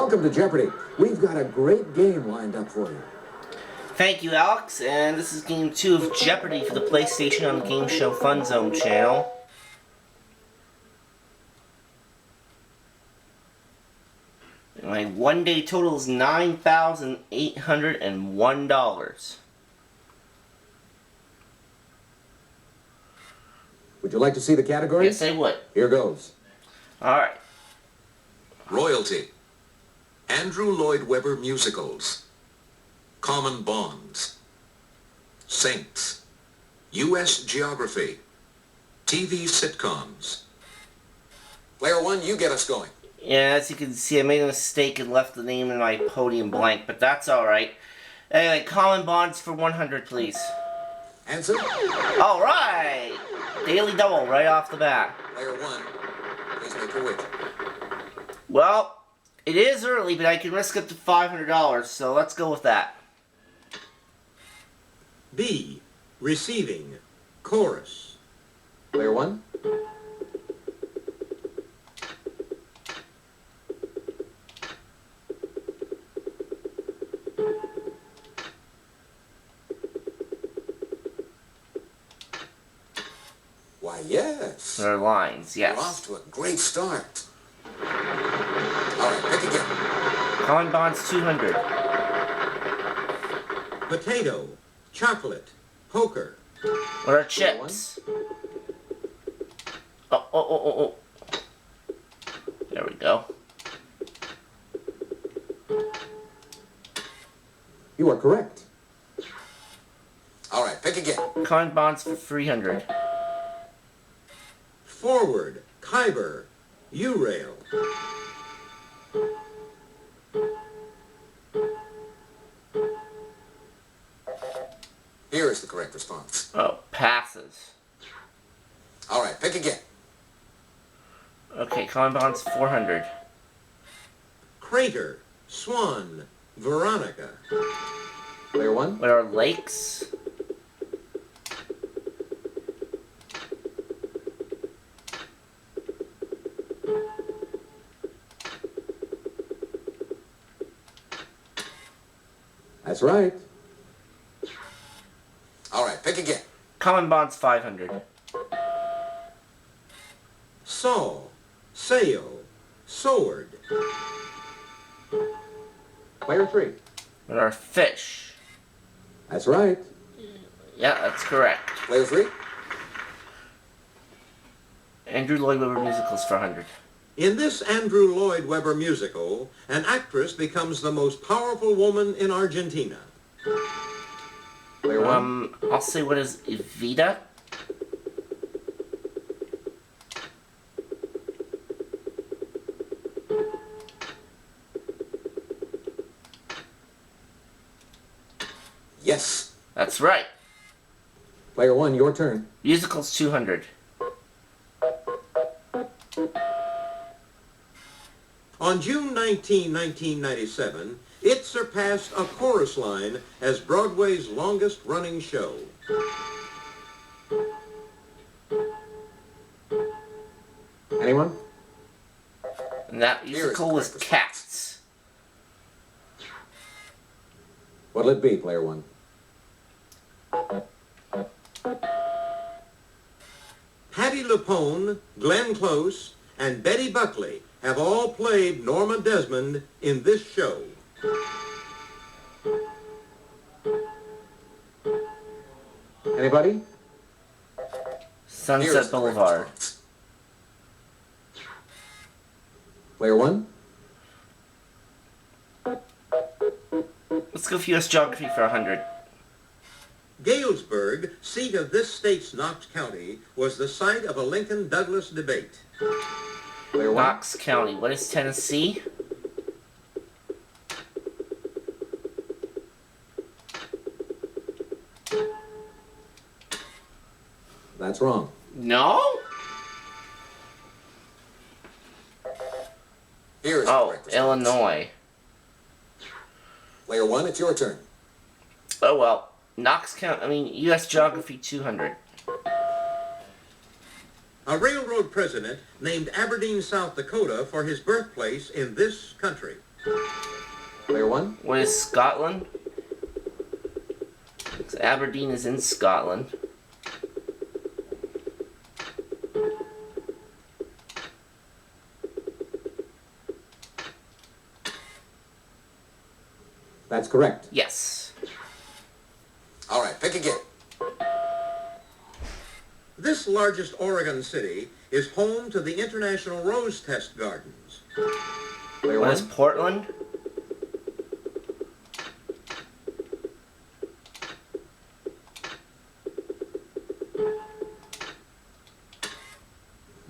Welcome to Jeopardy. We've got a great game lined up for you. Thank you, Alex, and this is Game 2 of Jeopardy for the PlayStation on the Game Show Fun Zone channel. My one-day total is $9,801. Would you like to see the categories? Yes, I would. Here goes. Alright. Royalty. Andrew Lloyd Webber musicals. Common bonds. Saints. U.S. geography. TV sitcoms. Player one, you get us going. Yeah, as you can see, I made a mistake and left the name in my podium blank, but that's alright. Anyway, common bonds for 100, please. Answer? Alright! Daily double right off the bat. Player one, please make your wager. Well, it is early, but I can risk up to $500, so let's go with that. B. Receiving. Chorus. Player one? Why, yes. There are lines, You're yes. off to a great start. All right, pick again. Common bonds 200. Potato. Chocolate. Poker. What are chips? Oh. There we go. You are correct. All right, pick again. Common bonds for 300. Forward. Kyber. U-rail. Here is the correct response. Oh, passes. All right, pick again. Okay, common bonds 400. Crater. Swan. Veronica. Player one? What are lakes? That's right. All right, pick again. Common bonds 500. Saw. Sail. Sword. Player three. What are fish? That's right. Yeah, that's correct. Player three. Andrew Lloyd Webber musicals for 100. In this Andrew Lloyd Webber musical, an actress becomes the most powerful woman in Argentina. Player one? I'll say what is Evita? Yes. That's right. Player one, your turn. Musicals 200. On June 19, 1997, it surpassed a chorus line as Broadway's longest-running show. Anyone? And that Here is musical the was correct Cats. What'll it be, player one? Patti LuPone, Glenn Close, and Betty Buckley have all played Norma Desmond in this show. Anybody? Here Sunset is the correct Boulevard. response. Player one? Let's go for U.S. Geography for 100. Galesburg, seat of this state's Knox County, was the site of a Lincoln-Douglas debate. Player one? Knox County. What is Tennessee? That's wrong. No? Here is the Oh, correct response. Illinois. Player one, it's your turn. Oh well. Knox County, U.S. Geography 200. A railroad president named Aberdeen, South Dakota for his birthplace in this country. Player 1. What is Scotland? 'Cause Aberdeen is in Scotland. That's correct. Yes. All right, pick again. This largest Oregon city is home to the International Rose Test Gardens. Player What is 1. Portland?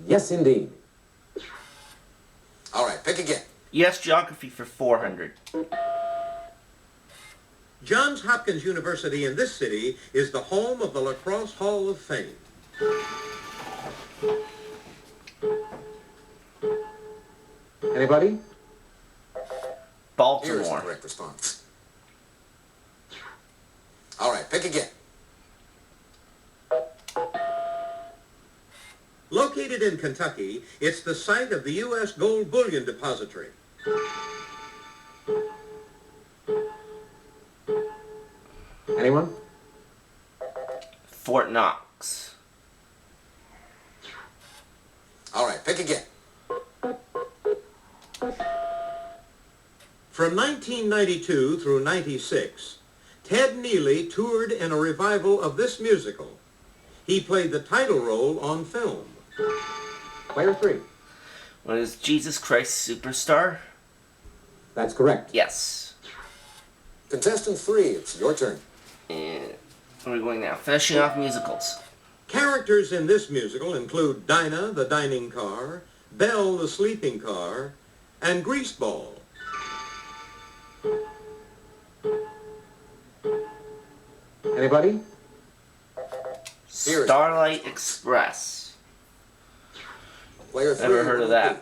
Yes, indeed. All right, pick again. U.S. Geography for 400. Johns Hopkins University in this city is the home of the Lacrosse Hall of Fame. Anybody? Here is the Baltimore. correct response. All right, pick again. Located in Kentucky, it's the site of the U.S. Gold Bullion Depository. Anyone? Fort Knox. All right, pick again. From 1992 through 96, Ted Neely toured in a revival of this musical. He played the title role on film. Player 3. What is Jesus Christ Superstar? That's correct. Yes. Contestant 3, it's your turn. And where are we going now? Finishing off musicals. Characters in this musical include Dinah, the dining car, Belle, the sleeping car, and Greaseball. Anybody? Here is- Starlight Express. Player 3. Never heard of what will it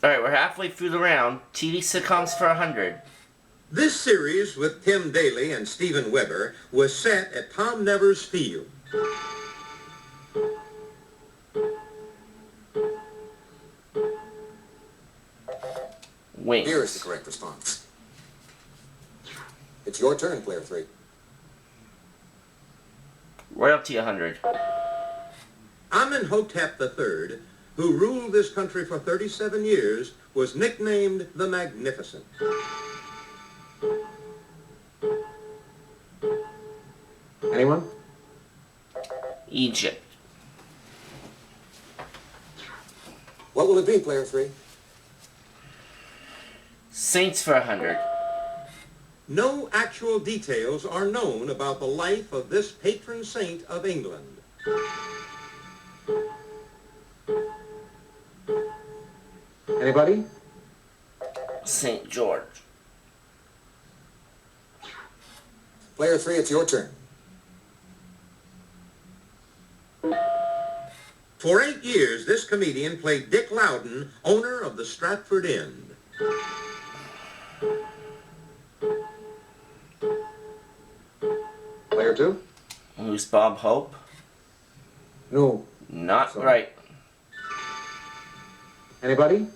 that. Alright, we're halfway through the round. TV sitcoms for 100. This series with Tim Daly and Steven Weber was set at Tom Nevers Field. be? Here is Wings. the correct response. It's your turn, player 3. Royalty 100. Amenhotep III, who ruled this country for 37 years, was nicknamed the Magnificent. Anyone? Egypt. What will it be, player 3? Saints for 100. No actual details are known about the life of this patron saint of England. Anybody? St. George. Player 3, it's your turn. For 8 years, this comedian played Dick Loudon, owner of the Stratford Inn. Player 2? Who's Bob Hope? No. Not Sorry. right. Anybody?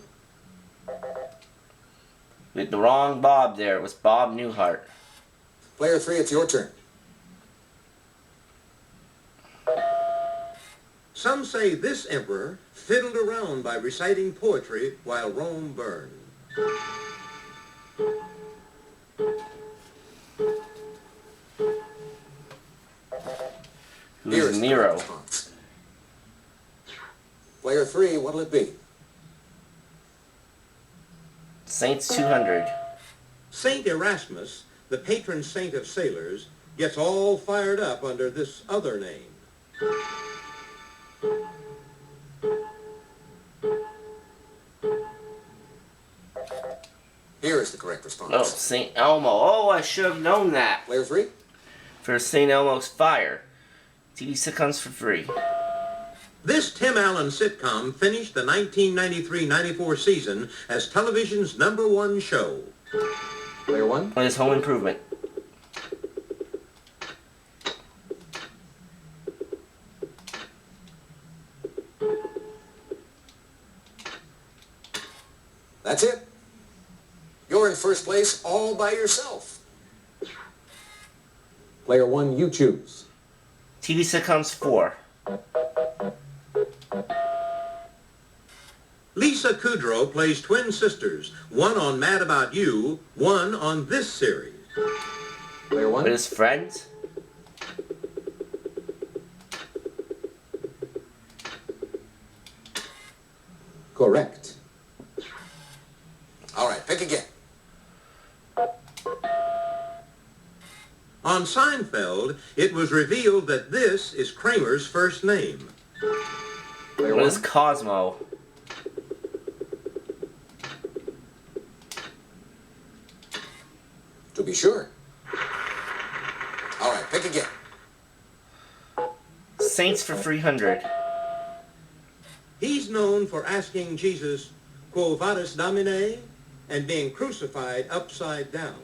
With the wrong Bob there. It was Bob Newhart. Player 3, it's your turn. Some say this emperor fiddled around by reciting poetry while Rome burned. Here Who's is the correct Nero? response. Player 3, what'll it be? Saints 200. Saint Erasmus, the patron saint of sailors, gets all fired up under this other name. Here is the correct response. Oh, St. Elmo. Oh, I should have known that. Player 3? For St. Elmo's Fire. TV sitcoms for free. This Tim Allen sitcom finished the 1993-94 season as television's #1 show. Player 1? What is Home Improvement? That's it. You're in first place all by yourself. Player 1, you choose. TV sitcoms 4. Lisa Kudrow plays twin sisters, one on Mad About You, one on this series. Player 1. With his friends? Correct. All right, pick again. On Seinfeld, it was revealed that this is Kramer's first name. Player What 1. is Cosmo? To be sure. All right, pick again. Saints for 300. He's known for asking Jesus, Quo vadis Domine, and being crucified upside down.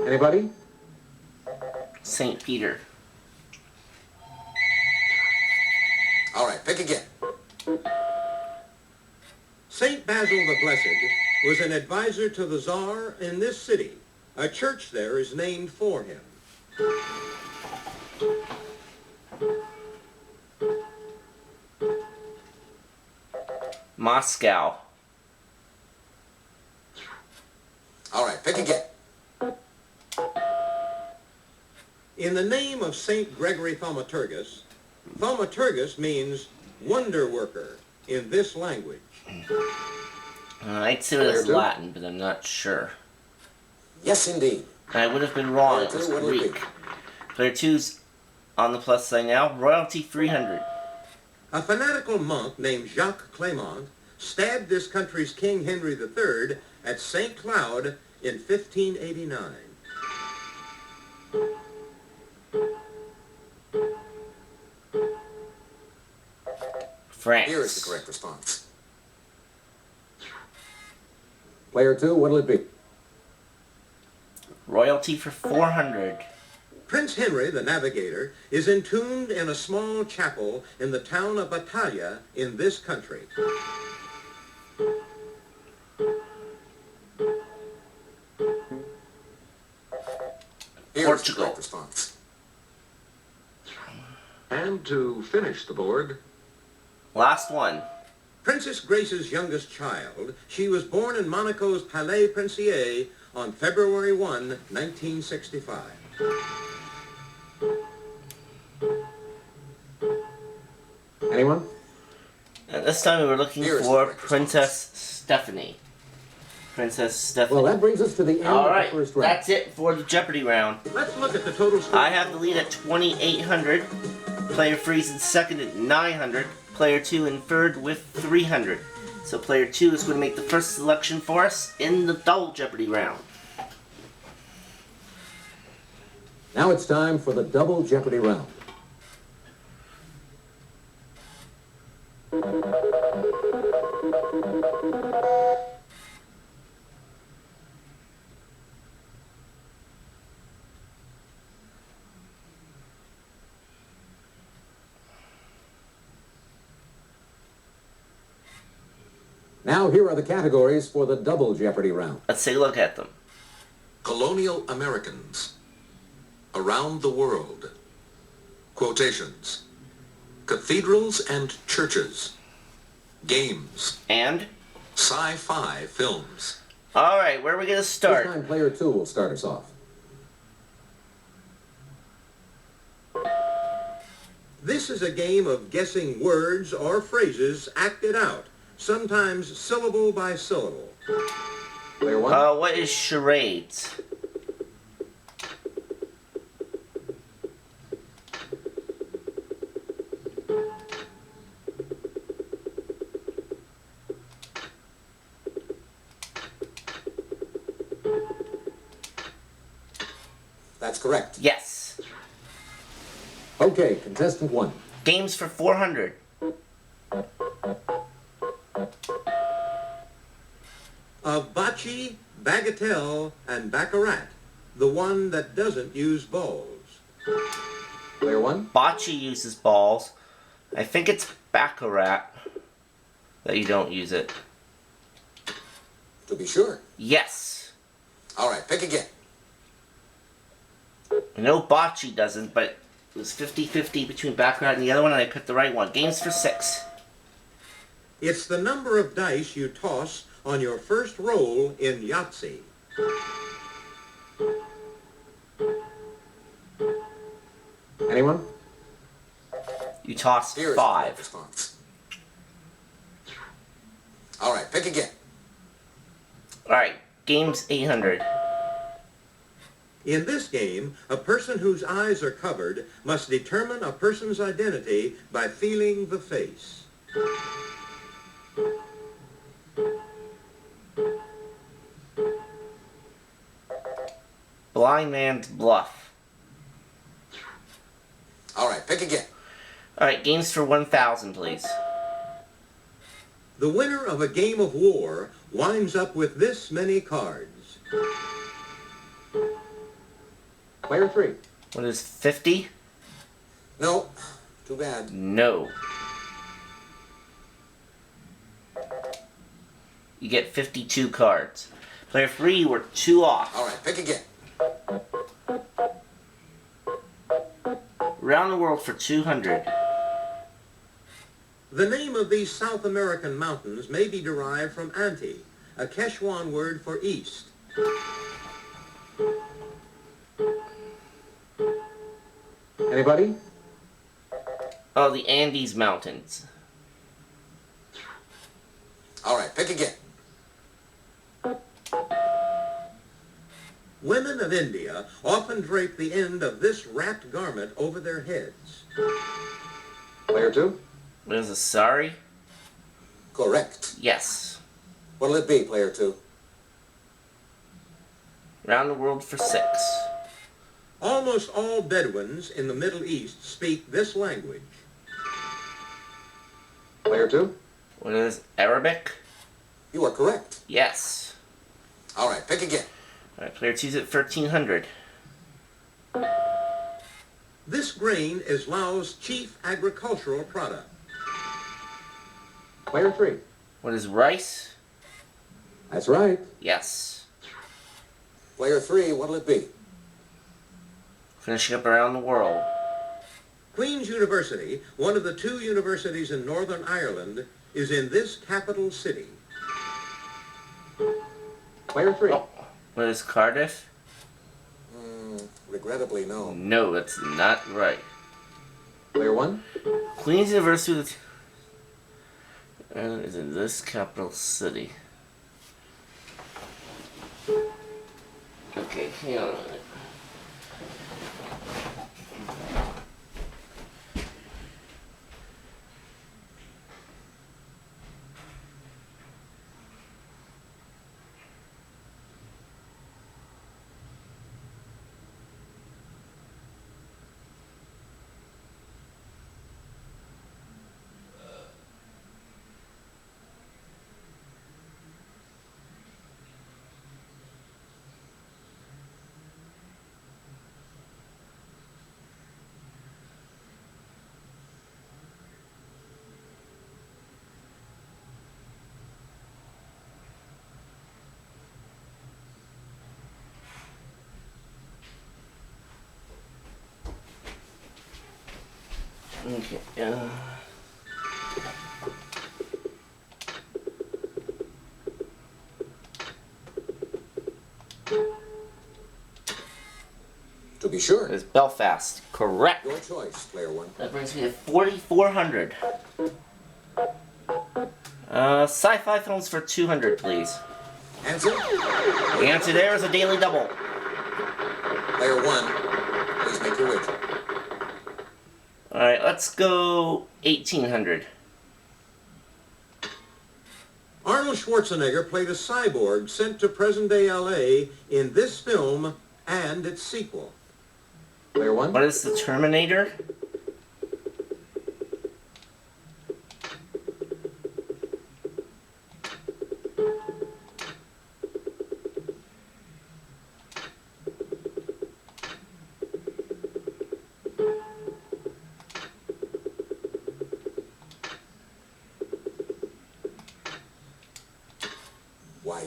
Anybody? Saint Peter. All right, pick again. Saint Basil the Blessed was an advisor to the Tsar in this city. A church there is named for him. Moscow. All right, pick again. In the name of Saint Gregory Thaumaturgus, Thaumaturgus means wonder worker in this language. I'd say it was Latin, but I'm not sure. Yes, indeed. I would have been wrong. It was Player 2, what'll it Greek. Player 2's on the plus side now. Royalty 300. A fanatical monk named Jacques Clément stabbed this country's King Henry III at St. Cloud in 1589. France. Here is the correct response. Player 2, what'll it be? Royalty for 400. Prince Henry, the Navigator, is entombed in a small chapel in the town of Batalha in this country. Here is the Portugal. correct response. And to finish the board, Last one. Princess Grace's youngest child, she was born in Monaco's Palais Princier on February 1, 1965. Anyone? At this time we were looking Here is for the correct Princess Stephanie. Princess Stephanie. Well, that brings us to the end of Alright, the first round. that's it for the Jeopardy round. Let's look at the total score. I have the lead at 2,800. Player 3's in second at 900. Player 2 in third with 300. So player 2 is going to make the first selection for us in the double Jeopardy round. Now it's time for the double Jeopardy round. Now here are the categories for the double Jeopardy round. Let's take a look at them. Colonial Americans. Around the world. Quotations. Cathedrals and churches. Games. And? Sci-fi films. Alright, where are we going to This start? time player 2 will start us off. This is a game of guessing words or phrases acted out, sometimes syllable by syllable. Player 1. What is charades? That's correct. Yes. Okay, contestant 1. Games for 400. Of bocce, bagatelle, and baccarat, the one that doesn't use balls. Player 1. Bocce uses balls. I think it's Baccarat. that you don't use it. To be sure. Yes. All right, pick again. I know bocce doesn't, but it was 50-50 between baccarat and the other one, and I picked the right one. Games for 6. It's the number of dice you toss on your first roll in Yahtzee. Anyone? You toss Here is the correct 5. response. All right, pick again. Alright, games 800. In this game, a person whose eyes are covered must determine a person's identity by feeling the face. Blind Man's Bluff. All right, pick again. Alright, games for 1,000, please. The winner of a game of war winds up with this many cards. Player 3. What is 50? No, too bad. No. You get 52 cards. Player 3, you were 2 off. All right, pick again. Around the world for 200. The name of these South American mountains may be derived from Anti, a Quechuan word for east. Anybody? Oh, the Andes Mountains. All right, pick again. Women of India often drape the end of this wrapped garment over their heads. Player 2. What is a sari? Correct. Yes. What'll it be, player 2? Around the world for 6. Almost all Bedouins in the Middle East speak this language. Player 2. What is Arabic? You are correct. Yes. All right, pick again. Alright, player 2's at 1,300. This grain is Laos' chief agricultural product. Player 3. What is rice? That's right. Yes. Player 3, what'll it be? Finishing up around the world. Queen's University, one of the 2 universities in Northern Ireland, is in this capital city. Player 3. Oh, what is Cardiff? Regrettably, no. No, that's not right. Player 1. Queen's University is in this capital city. Okay, hang on a minute. Okay. To be sure. It's Belfast. Correct. Your choice, player 1. That brings me to 4,400. Sci-fi films for 200, please. Answer? The answer there is a daily double. Player 1, please make your wager. Alright, let's go 1,800. Arnold Schwarzenegger played a cyborg sent to present-day L.A. in this film and its sequel. Player 1. What is the Terminator?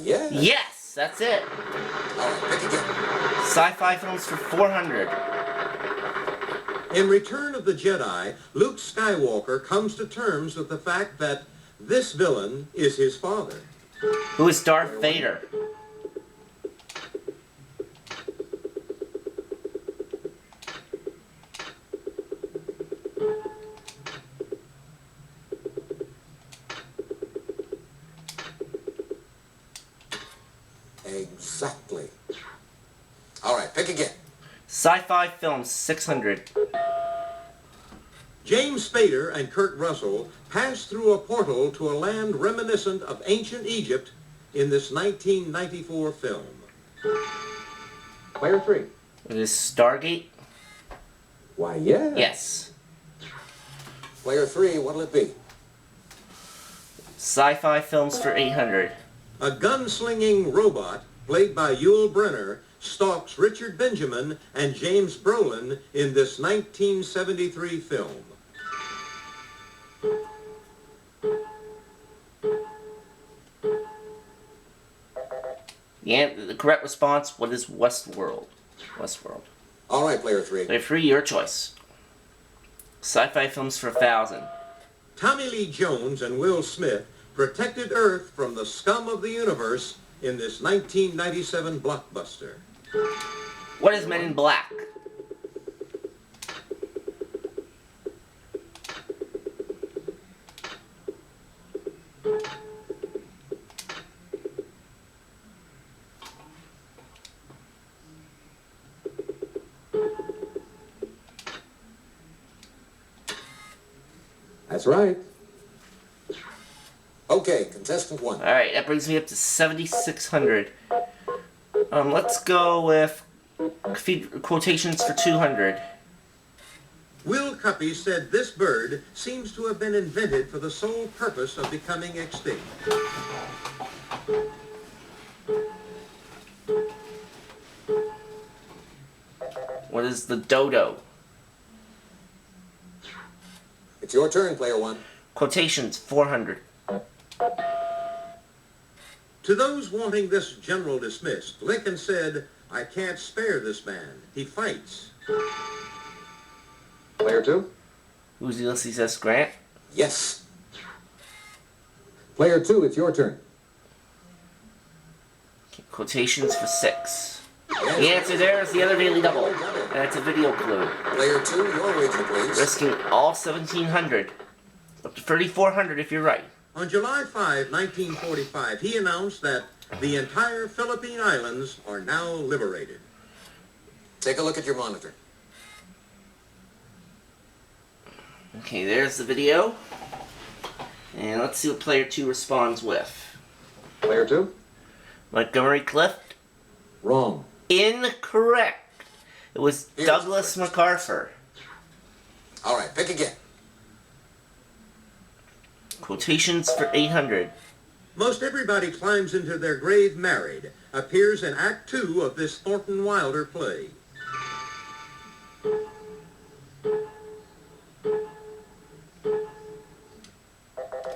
yeah. Yes, that's it. All right, pick again. Sci-fi films for 400. In Return of the Jedi, Luke Skywalker comes to terms with the fact that this villain is his father. Who is Darth Vader? Exactly. All right, pick again. Sci-fi films 600. James Spader and Kurt Russell pass through a portal to a land reminiscent of ancient Egypt in this 1994 film. Player 3. It is Stargate? Why, yeah. Yes. Player 3, what'll it be? Sci-fi films for 800. A gunslinging robot, played by Yul Brynner, stalks Richard Benjamin and James Brolin in this 1973 film. The correct response, what is Westworld? Westworld. All right, player 3. Player 3, your choice. Sci-fi films for 1,000. Tommy Lee Jones and Will Smith protected Earth from the scum of the universe in this 1997 blockbuster. What is Men in Black? That's right. Okay, contestant 1. Alright, that brings me up to 7,600. Let's go with quotations for 200. Will Cuppy said this bird seems to have been invented for the sole purpose of becoming extinct. What is the dodo? It's your turn, player 1. Quotations 400. To those wanting this general dismissed, Lincoln said, "I can't spare this man. He fights." Player 2. Who's Ulysses S. Grant? Yes. Player 2, it's your turn. Quotations for 6. The answer there is the other Daily Double. And that's a video clue. Player 2, your wager, please. Risking all 1,700. Up to 3,400 if you're right. On July 5, 1945, he announced that the entire Philippine Islands are now liberated. Take a look at your monitor. Okay, there's the video. And let's see what player 2 responds with. Player 2. Montgomery Clift? Wrong. Incorrect. It was Here's Douglas the question. MacArthur. All right, pick again. Quotations for 800. Most Everybody Climbs into Their Grave Married appears in Act 2 of this Thornton Wilder play.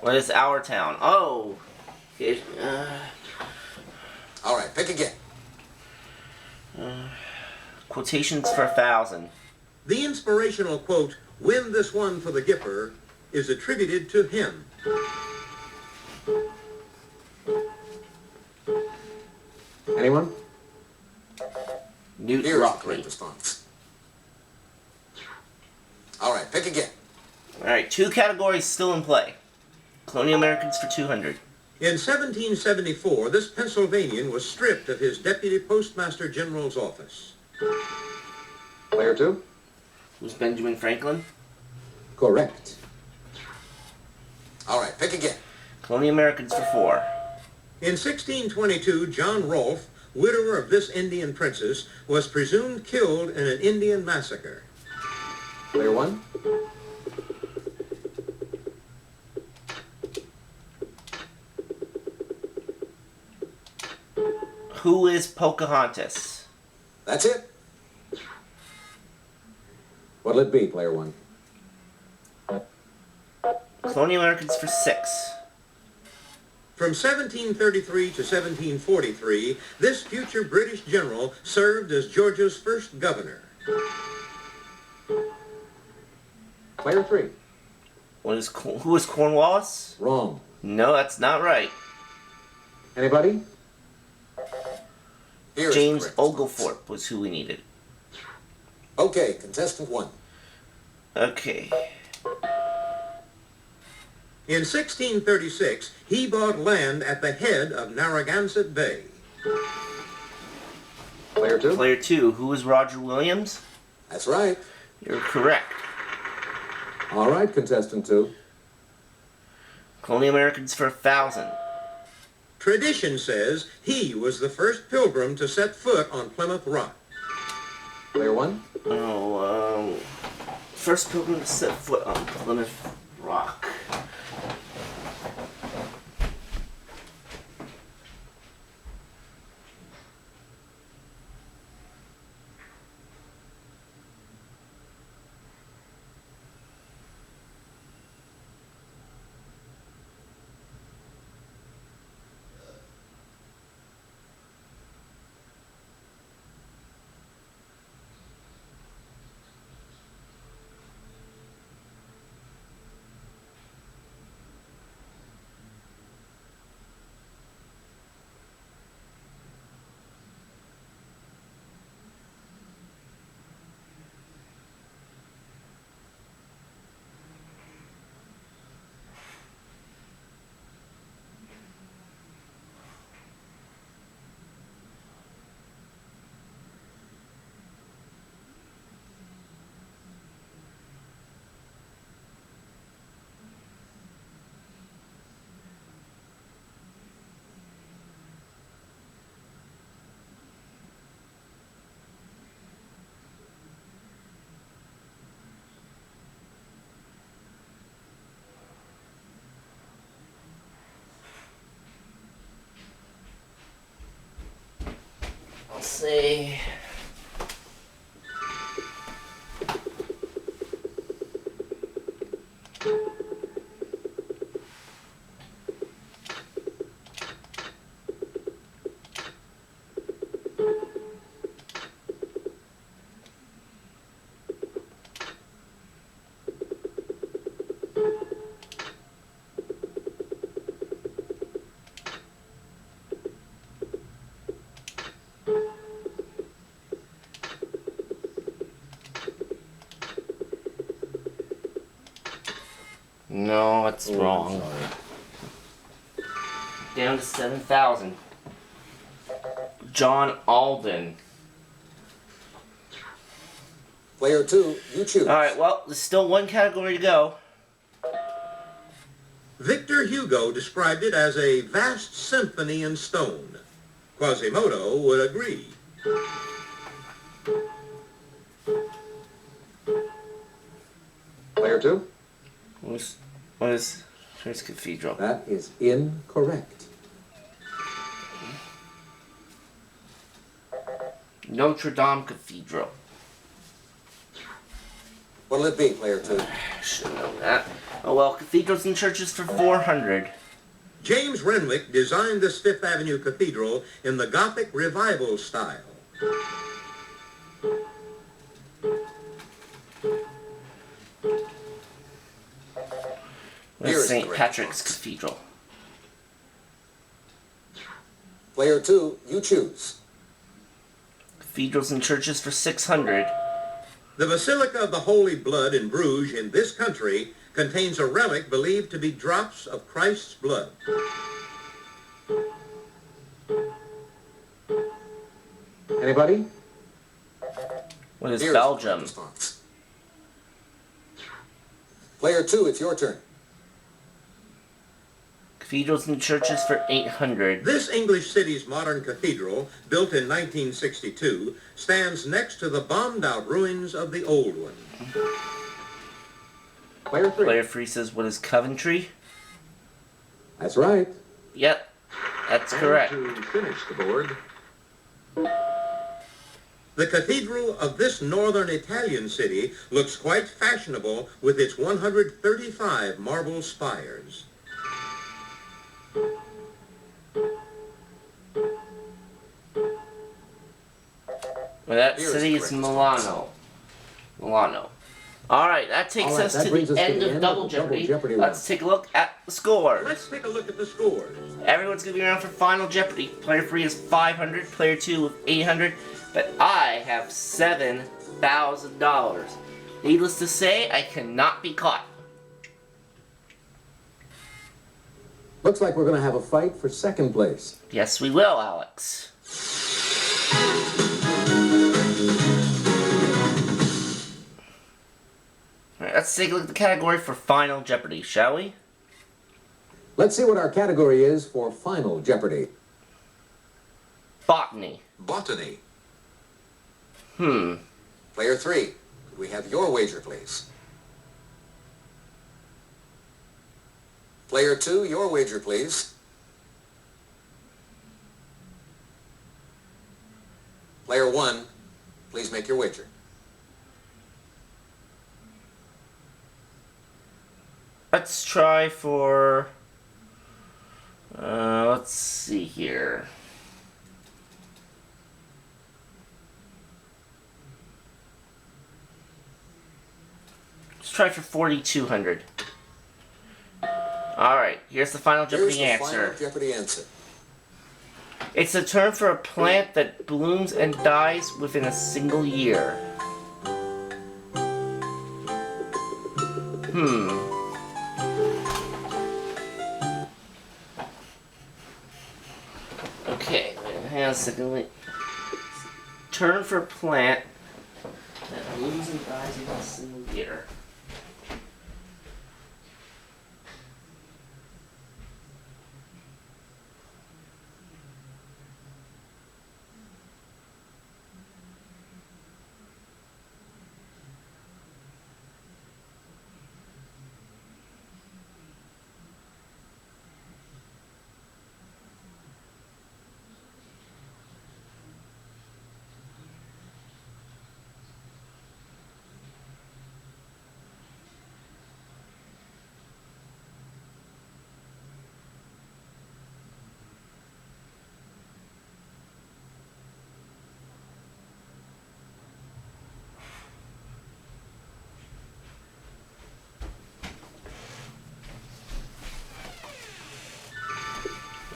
What is Our Town? Oh. All right, pick again. Quotations for 1,000. The inspirational quote, "Win this one for the Gipper," is attributed to him. Anyone? Newt Here's the Rockley. correct response. All right, pick again. Alright, 2 categories still in play. Colonial Americans for 200. In 1774, this Pennsylvanian was stripped of his Deputy Postmaster General's office. Player 2. Who's Benjamin Franklin? Correct. All right, pick again. Colonial Americans for 4. In 1622, John Rolfe, widower of this Indian princess, was presumed killed in an Indian massacre. Player 1. Who is Pocahontas? That's it. What'll it be, player 1? Colonial Americans for 6. From 1733 to 1743, this future British general served as Georgia's first governor. Player 3. Who was Cornwallis? Wrong. No, that's not right. Anybody? Here's James the correct Oglethorpe was who we needed. response. Okay, contestant 1. Okay. In 1636, he bought land at the head of Narragansett Bay. Player 2. Player 2, who was Roger Williams? That's right. You're correct. All right, contestant 2. Colonial Americans for 1,000. Tradition says he was the first pilgrim to set foot on Plymouth Rock. Player 1. Oh, first pilgrim to set foot on Plymouth Rock. Let's see. No, that's wrong. Down to 7,000. John Alden. Player 2, you choose. Alright, well, there's still one category to go. Victor Hugo described it as a vast symphony in stone. Quasimodo would agree. Player 2. What is Here's Cathedral? That is incorrect. Notre Dame Cathedral. What'll it be, player 2? Should have known that. Oh well, cathedrals and churches for 400. James Renwick designed this Fifth Avenue Cathedral in the Gothic Revival style. That's St. Patrick's Cathedral. Player 2, you choose. Cathedrals and churches for 600. The Basilica of the Holy Blood in Bruges in this country contains a relic believed to be drops of Christ's blood. Anybody? What is Here's Belgium? the response. Player 2, it's your turn. Cathedrals and churches for 800. This English city's modern cathedral, built in 1962, stands next to the bombed-out ruins of the old one. Player 3. Player 3 says, what is Coventry? That's right. Yep, that's correct. And to finish the board, The cathedral of this northern Italian city looks quite fashionable with its 135 marble spires. Well, that Here is city the is correct Milano. Milano. Alright, that takes All right, us that to brings the us to end the of end Double of the Double Jeopardy. Jeopardy Let's take a look at the scores. Let's take a look at the scores. Everyone's going to be around for Final Jeopardy. Player 3 is 500, player 2 with 800, but I have $7,000. Needless to say, I cannot be caught. Looks like we're going to have a fight for second place. Yes, we will, Alex. Alright, let's take a look at the category for Final Jeopardy, shall we? Let's see what our category is for Final Jeopardy. Botany. Botany. Player 3, could we have your wager, please? Player 2, your wager, please. Player 1, please make your wager. Let's try for... let's see here. Let's try for 4,200. Alright, here's the Final Here's Jeopardy the answer. final Jeopardy answer. It's a term for a plant that blooms and dies within a single year. Okay, hang on a second. Wait. Term for a plant that blooms and dies within a single year.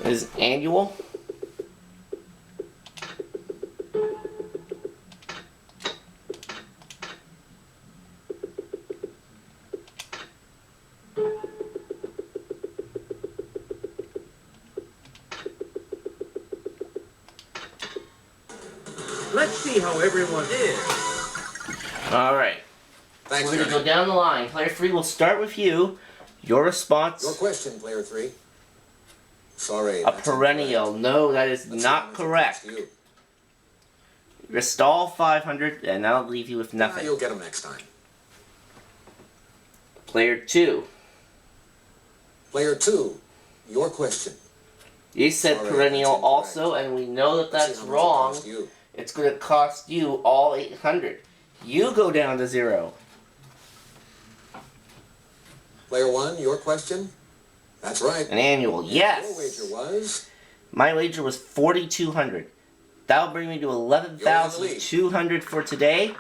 Is annual. Let's see how everyone is. Alright, Thanks, we're gonna Ernie. go down the line. Player 3, we'll start with you. Your response, Your question, Player 3. Sorry. a that's perennial. incorrect. No, that is Let's see not how much it correct. costs you. Restall 500, and that'll leave you with Now nothing. you'll get them next time. Player 2, Player 2, your question. you said Sorry, perennial that's also, and we know that Let's see that's how much it wrong. costs you. It's going to cost you all 800. You go down to 0. Player 1, your question. That's right. An annual, Your yes. wager was My wager was 4,200. That'll bring me to 11,200 for today.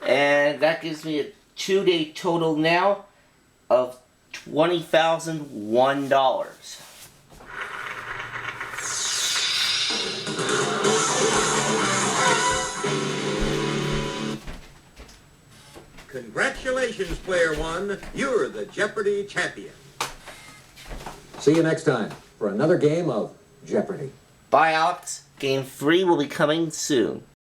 And that gives me a 2-day total now of $20,001. Congratulations, Player 1. You're the Jeopardy champion. See you next time for another game of Jeopardy! Bye, Alex. Game 3 will be coming soon.